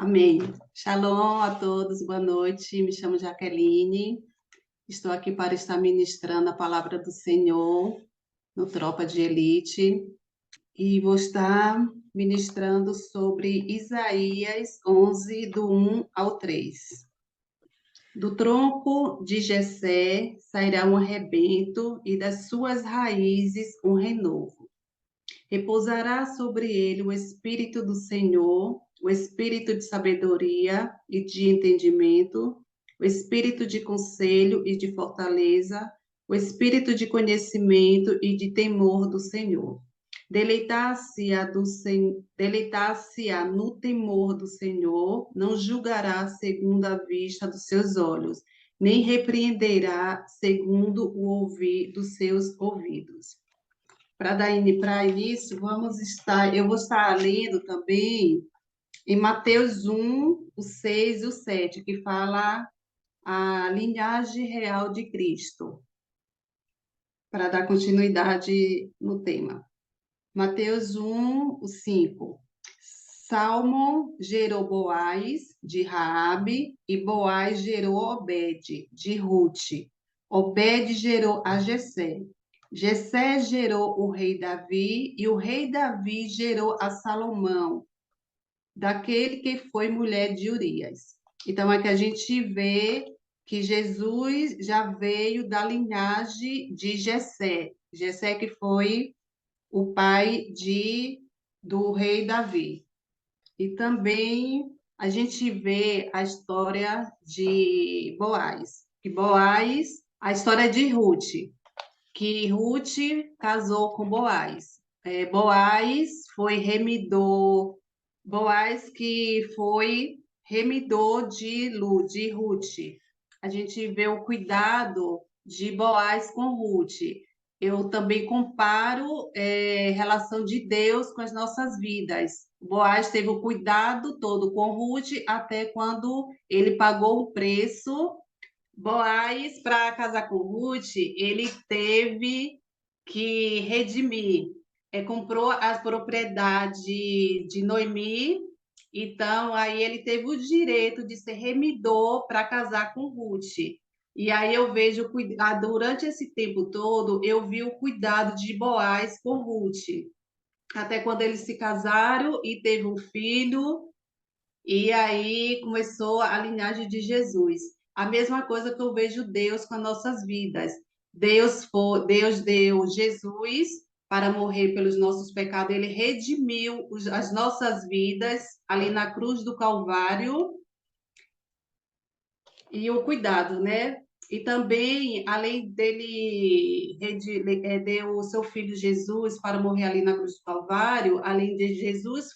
Amém. Shalom a todos, boa noite. Me chamo Jaqueline. Estou aqui para estar ministrando a palavra do Senhor no Tropa de Elite e vou estar ministrando sobre Isaías 11, do 1 ao 3. Do tronco de Jessé sairá um rebento e das suas raízes um renovo. Repousará sobre ele o Espírito do Senhor, o Espírito de sabedoria e de entendimento, o Espírito de conselho e de fortaleza, o Espírito de conhecimento e de temor do Senhor. Deleitar-se-á no temor do Senhor, não julgará segundo a vista dos seus olhos, nem repreenderá segundo o ouvir dos seus ouvidos. Para dar início, eu vou estar lendo também em Mateus 1, o 6 e o 7, que fala a linhagem real de Cristo, para dar continuidade no tema. Mateus 1, o 5. Salmão gerou Boaz, de Raabe, e Boaz gerou Obed, de Rute. Obed gerou a Jessé. Jessé gerou o rei Davi, e o rei Davi gerou a Salomão, daquele que foi mulher de Urias. Então, aqui a gente vê que Jesus já veio da linhagem de Jessé. Jessé que foi o pai do rei Davi. E também a gente vê a história de Boaz. A história de Ruth, que Ruth casou com Boaz. Boaz foi remidor, Boaz que foi remidor de Ruth. A gente vê o cuidado de Boaz com Ruth. Eu também comparo relação de Deus com as nossas vidas. Boaz teve o cuidado todo com Ruth até quando ele pagou o preço. Boaz, para casar com Ruth, ele teve que redimir. Comprou a propriedade de Noemi, então aí ele teve o direito de ser remidor para casar com Ruth. E aí eu vejo, durante esse tempo todo, eu vi o cuidado de Boaz com Ruth. Até quando eles se casaram e teve um filho, e aí começou a linhagem de Jesus. A mesma coisa que eu vejo Deus com as nossas vidas. Deus deu Jesus para morrer pelos nossos pecados. Ele redimiu as nossas vidas ali na cruz do Calvário e o cuidado, né? E também, além dele deu o seu filho Jesus para morrer ali na cruz do Calvário, além de Jesus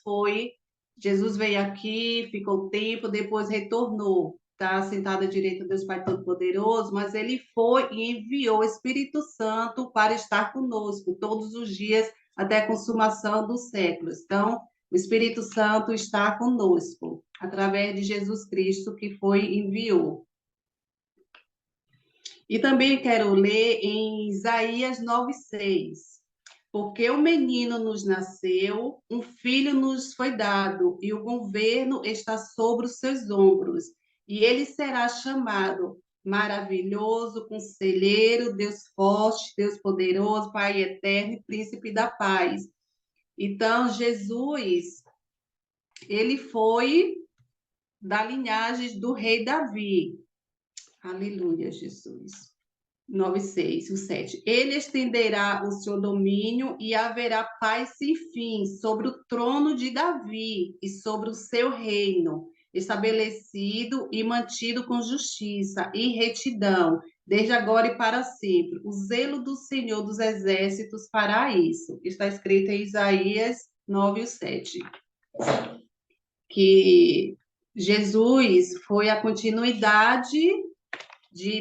veio aqui, ficou um tempo, depois retornou, está sentado à direita de Deus Pai Todo-Poderoso, mas ele foi e enviou o Espírito Santo para estar conosco todos os dias até a consumação dos séculos. Então, o Espírito Santo está conosco através de Jesus Cristo que enviou. E também quero ler em Isaías 9:6. Porque o menino nos nasceu, um filho nos foi dado, e o governo está sobre os seus ombros. E ele será chamado Maravilhoso, Conselheiro, Deus Forte, Deus Poderoso, Pai Eterno e Príncipe da Paz. Então, Jesus, ele foi da linhagem do rei Davi. Aleluia, Jesus. 9:6, o 7. Ele estenderá o seu domínio e haverá paz sem fim sobre o trono de Davi e sobre o seu reino, estabelecido e mantido com justiça e retidão, desde agora e para sempre. O zelo do Senhor dos Exércitos fará isso. Está escrito em Isaías 9:7. Que Jesus foi a continuidade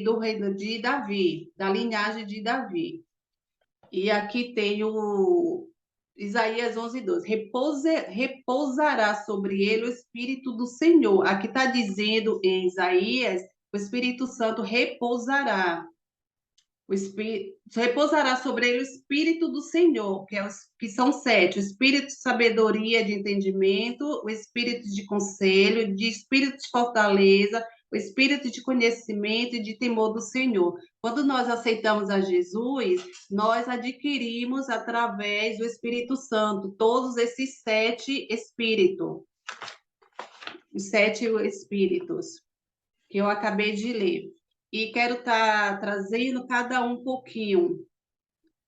do reino de Davi, da linhagem de Davi. E aqui tem o Isaías 11:12. Repousará sobre ele o Espírito do Senhor. Aqui está dizendo em Isaías, o Espírito Santo repousará. Repousará sobre ele o Espírito do Senhor, que são sete: o Espírito de sabedoria, de entendimento, o Espírito de conselho, de Espírito de fortaleza, o Espírito de conhecimento e de temor do Senhor. Quando nós aceitamos a Jesus, nós adquirimos através do Espírito Santo todos esses sete espíritos, os sete espíritos que eu acabei de ler. E quero estar trazendo cada um pouquinho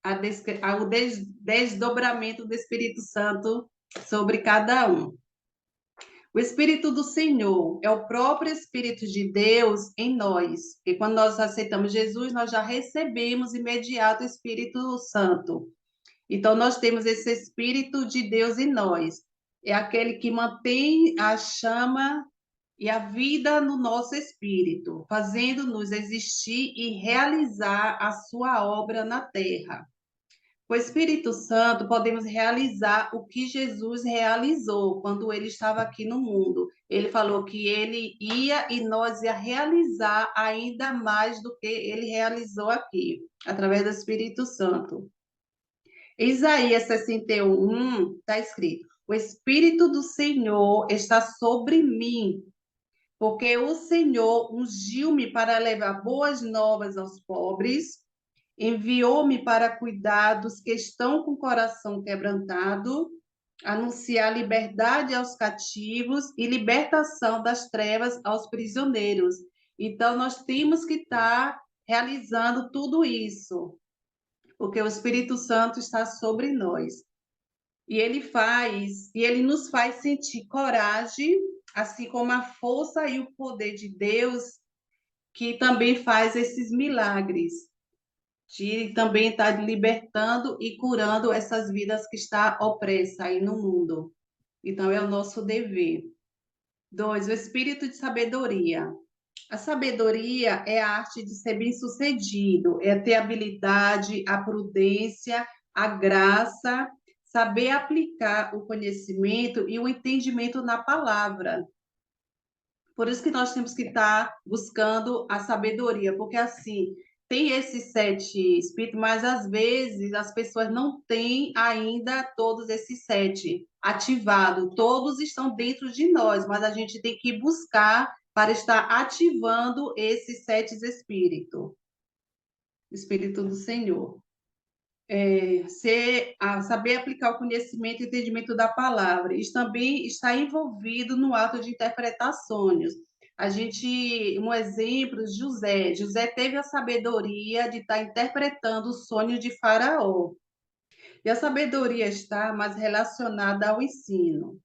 o desdobramento do Espírito Santo sobre cada um. O Espírito do Senhor é o próprio Espírito de Deus em nós. E quando nós aceitamos Jesus, nós já recebemos imediato o Espírito Santo. Então, nós temos esse Espírito de Deus em nós. É aquele que mantém a chama e a vida no nosso espírito, fazendo-nos existir e realizar a sua obra na terra. Com o Espírito Santo, podemos realizar o que Jesus realizou quando ele estava aqui no mundo. Ele falou que ele ia e nós ia realizar ainda mais do que ele realizou aqui, através do Espírito Santo. Em Isaías 61, está escrito: o Espírito do Senhor está sobre mim, porque o Senhor ungiu-me para levar boas novas aos pobres, enviou-me para cuidar dos que estão com o coração quebrantado, anunciar liberdade aos cativos e libertação das trevas aos prisioneiros. Então, nós temos que estar realizando tudo isso, porque o Espírito Santo está sobre nós. E ele nos faz sentir coragem, assim como a força e o poder de Deus, que também faz esses milagres, de também estar libertando e curando essas vidas que estão opressas aí no mundo. Então, é o nosso dever. 2, o espírito de sabedoria. A sabedoria é a arte de ser bem-sucedido, é ter a habilidade, a prudência, a graça, saber aplicar o conhecimento e o entendimento na palavra. Por isso que nós temos que estar buscando a sabedoria, porque assim, tem esses sete espíritos, mas às vezes as pessoas não têm ainda todos esses sete ativados. Todos estão dentro de nós, mas a gente tem que buscar para estar ativando esses sete espíritos. Espírito do Senhor. Saber aplicar o conhecimento e entendimento da palavra. Isso também está envolvido no ato de interpretar sonhos. Um exemplo, José. José teve a sabedoria de estar interpretando o sonho de Faraó. E a sabedoria está mais relacionada ao ensino.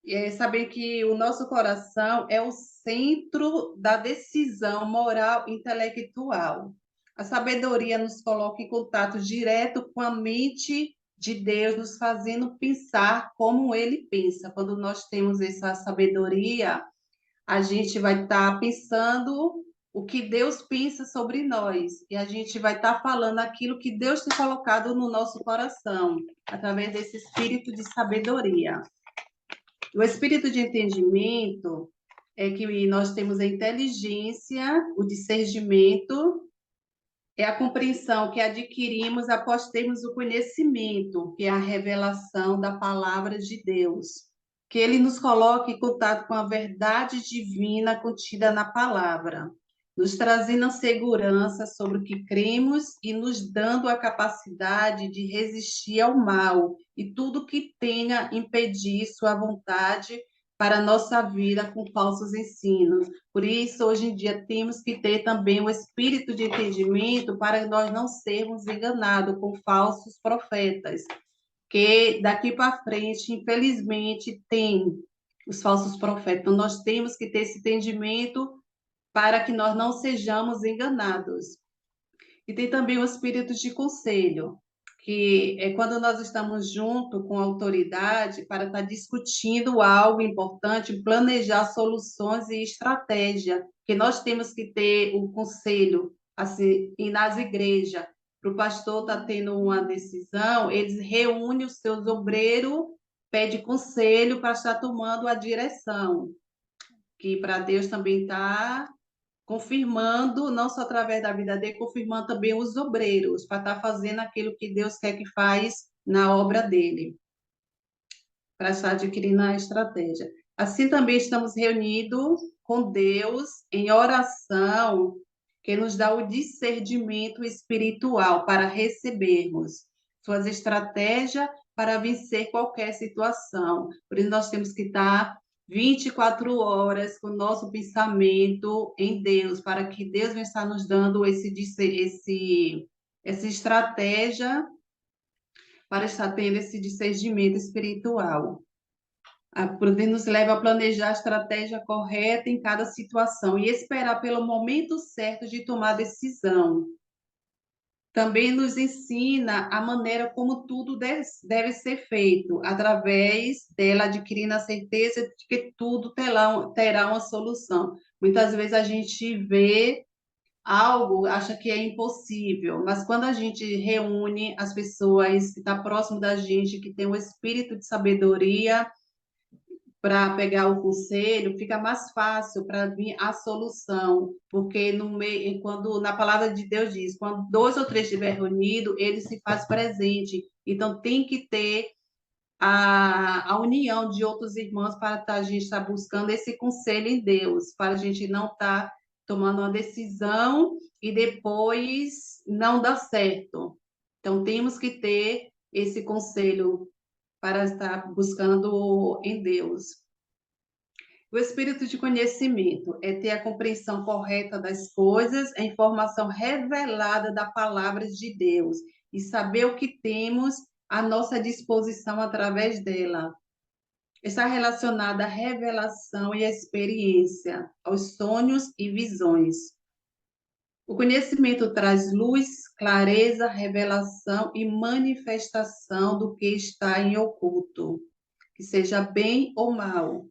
E é saber que o nosso coração é o centro da decisão moral e intelectual. A sabedoria nos coloca em contato direto com a mente de Deus, nos fazendo pensar como ele pensa. Quando nós temos essa sabedoria, a gente vai estar pensando o que Deus pensa sobre nós, e a gente vai estar falando aquilo que Deus tem colocado no nosso coração, através desse espírito de sabedoria. O espírito de entendimento é que nós temos a inteligência, o discernimento, é a compreensão que adquirimos após termos o conhecimento, que é a revelação da palavra de Deus. Que ele nos coloque em contato com a verdade divina contida na palavra, nos trazendo a segurança sobre o que cremos e nos dando a capacidade de resistir ao mal e tudo que tenha impedir sua vontade para a nossa vida com falsos ensinos. Por isso, hoje em dia, temos que ter também o espírito de entendimento para nós não sermos enganados com falsos profetas, que daqui para frente, infelizmente, tem os falsos profetas. Então, nós temos que ter esse entendimento para que nós não sejamos enganados. E tem também o espírito de conselho, que é quando nós estamos junto com a autoridade para estar discutindo algo importante, planejar soluções e estratégia, que nós temos que ter o conselho, assim, e nas igrejas, para o pastor estar tendo uma decisão, eles reúnem os seus obreiros, pede conselho para estar tomando a direção, que para Deus também está confirmando, não só através da vida dele, confirmando também os obreiros, para estar fazendo aquilo que Deus quer que faz na obra dele, para estar adquirindo a estratégia. Assim também estamos reunidos com Deus em oração, que nos dá o discernimento espiritual para recebermos suas estratégias para vencer qualquer situação. Por isso, nós temos que estar 24 horas com o nosso pensamento em Deus, para que Deus venha estar nos dando essa estratégia para estar tendo esse discernimento espiritual. A prudência nos leva a planejar a estratégia correta em cada situação e esperar pelo momento certo de tomar decisão. Também nos ensina a maneira como tudo deve ser feito, através dela adquirindo a certeza de que tudo terá uma solução. Muitas vezes a gente vê algo, acha que é impossível, mas quando a gente reúne as pessoas que estão próximo da gente, que tem um espírito de sabedoria, para pegar o conselho, fica mais fácil para vir a solução, porque no meio, quando na palavra de Deus diz, quando dois ou três estiverem reunidos, ele se faz presente. Então tem que ter a união de outros irmãos para a gente estar buscando esse conselho em Deus, para a gente não estar tomando uma decisão e depois não dar certo. Então temos que ter esse conselho para estar buscando em Deus. O espírito de conhecimento é ter a compreensão correta das coisas, a informação revelada da palavra de Deus e saber o que temos à nossa disposição através dela. Está relacionada à revelação e à experiência, aos sonhos e visões. O conhecimento traz luz, clareza, revelação e manifestação do que está em oculto, que seja bem ou mal.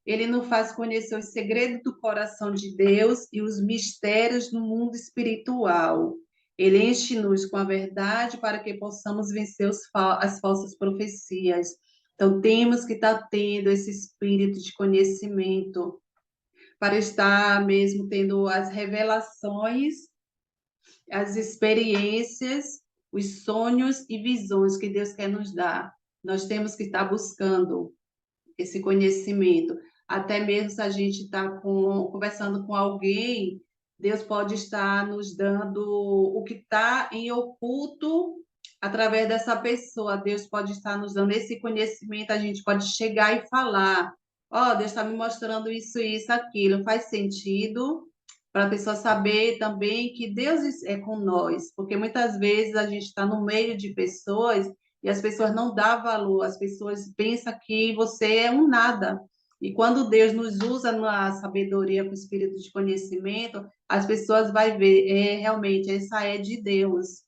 Ele nos faz conhecer os segredos do coração de Deus e os mistérios do mundo espiritual. Ele enche-nos com a verdade para que possamos vencer as falsas profecias. Então, temos que estar tendo esse espírito de conhecimento para estar mesmo tendo as revelações, as experiências, os sonhos e visões que Deus quer nos dar. Nós temos que estar buscando esse conhecimento. Até mesmo se a gente está conversando com alguém, Deus pode estar nos dando o que está em oculto através dessa pessoa. Deus pode estar nos dando esse conhecimento, a gente pode chegar e falar: ó, Deus está me mostrando isso, aquilo. Faz sentido para a pessoa saber também que Deus é com nós, porque muitas vezes a gente está no meio de pessoas e as pessoas não dão valor, as pessoas pensam que você é um nada. E quando Deus nos usa na sabedoria com o espírito de conhecimento, as pessoas vão ver, realmente, essa é de Deus.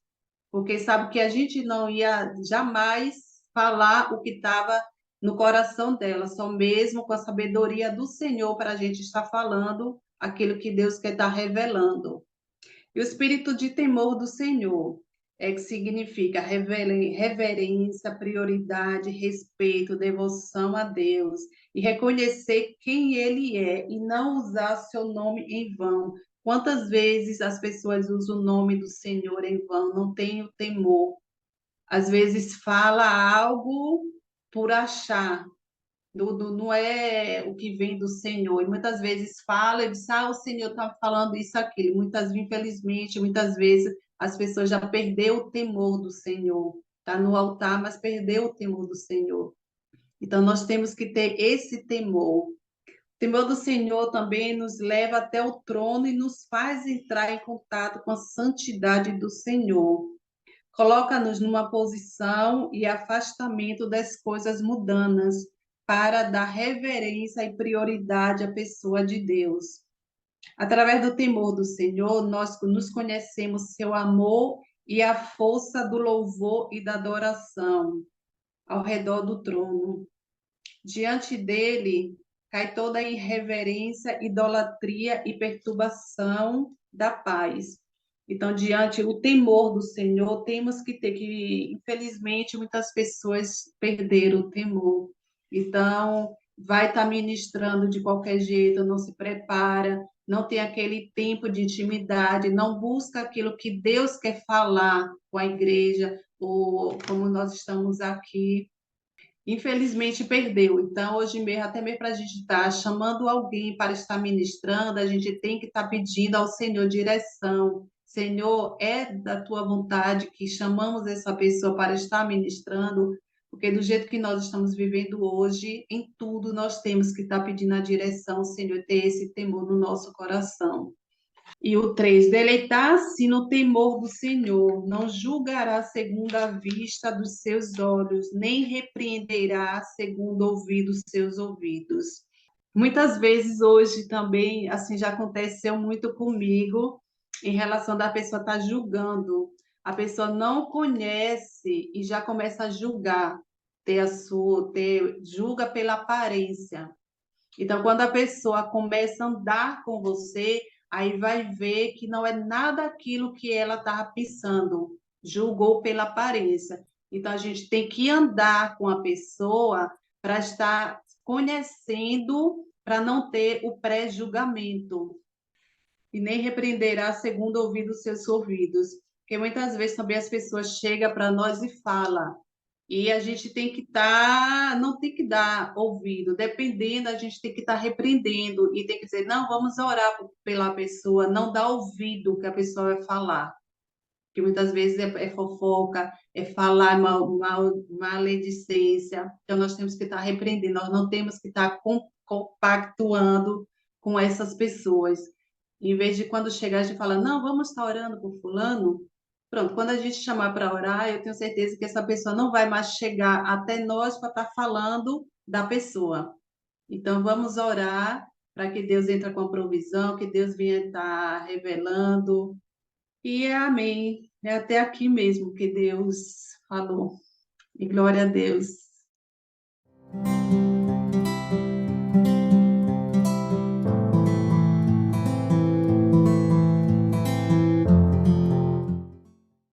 Porque sabe que a gente não ia jamais falar o que estava no coração dela, só mesmo com a sabedoria do Senhor para a gente estar falando aquilo que Deus quer estar revelando. E o espírito de temor do Senhor é que significa reverência, prioridade, respeito, devoção a Deus e reconhecer quem Ele é e não usar seu nome em vão. Quantas vezes as pessoas usam o nome do Senhor em vão? Não tem o temor. Às vezes fala algo por achar, não é o que vem do Senhor. E muitas vezes fala e diz, o Senhor está falando isso, aquilo. Infelizmente, muitas vezes as pessoas já perdeu o temor do Senhor. Está no altar, mas perdeu o temor do Senhor. Então, nós temos que ter esse temor. O temor do Senhor também nos leva até o trono e nos faz entrar em contato com a santidade do Senhor. Coloca-nos numa posição e afastamento das coisas mundanas para dar reverência e prioridade à pessoa de Deus. Através do temor do Senhor, nós nos conhecemos seu amor e a força do louvor e da adoração ao redor do trono. Diante dele cai toda a irreverência, idolatria e perturbação da paz. Então, diante o temor do Senhor, temos que ter que, infelizmente, muitas pessoas perderam o temor. Então, vai estar ministrando de qualquer jeito, não se prepara, não tem aquele tempo de intimidade, não busca aquilo que Deus quer falar com a igreja, ou como nós estamos aqui. Infelizmente perdeu. Então, hoje mesmo, até mesmo para a gente estar chamando alguém para estar ministrando, a gente tem que estar pedindo ao Senhor direção. Senhor, é da tua vontade que chamamos essa pessoa para estar ministrando, porque do jeito que nós estamos vivendo hoje, em tudo nós temos que estar pedindo a direção, Senhor, ter esse temor no nosso coração. E o 3, deleitar-se no temor do Senhor, não julgará segundo a vista dos seus olhos, nem repreenderá segundo ouvir dos seus ouvidos. Muitas vezes hoje também, assim, já aconteceu muito comigo, em relação da pessoa estar julgando. A pessoa não conhece e já começa a julgar, julga pela aparência. Então, quando a pessoa começa a andar com você, aí vai ver que não é nada aquilo que ela estava pensando, julgou pela aparência. Então, a gente tem que andar com a pessoa para estar conhecendo, para não ter o pré-julgamento, e nem repreenderá segundo ouvir dos seus ouvidos. Porque muitas vezes também as pessoas chegam para nós e falam, e a gente tem que estar, não tem que dar ouvido, dependendo, a gente tem que estar repreendendo e tem que dizer, não, vamos orar pela pessoa, não dar ouvido que a pessoa vai falar. Porque muitas vezes é fofoca, é falar maledicência. Então, nós temos que estar repreendendo, nós não temos que estar compactuando com essas pessoas. Em vez de quando chegar, a gente fala, não, vamos estar orando por fulano. Pronto, quando a gente chamar para orar, eu tenho certeza que essa pessoa não vai mais chegar até nós para estar falando da pessoa. Então, vamos orar para que Deus entre com a provisão, que Deus venha estar revelando. E é amém. É até aqui mesmo que Deus falou. E glória a Deus.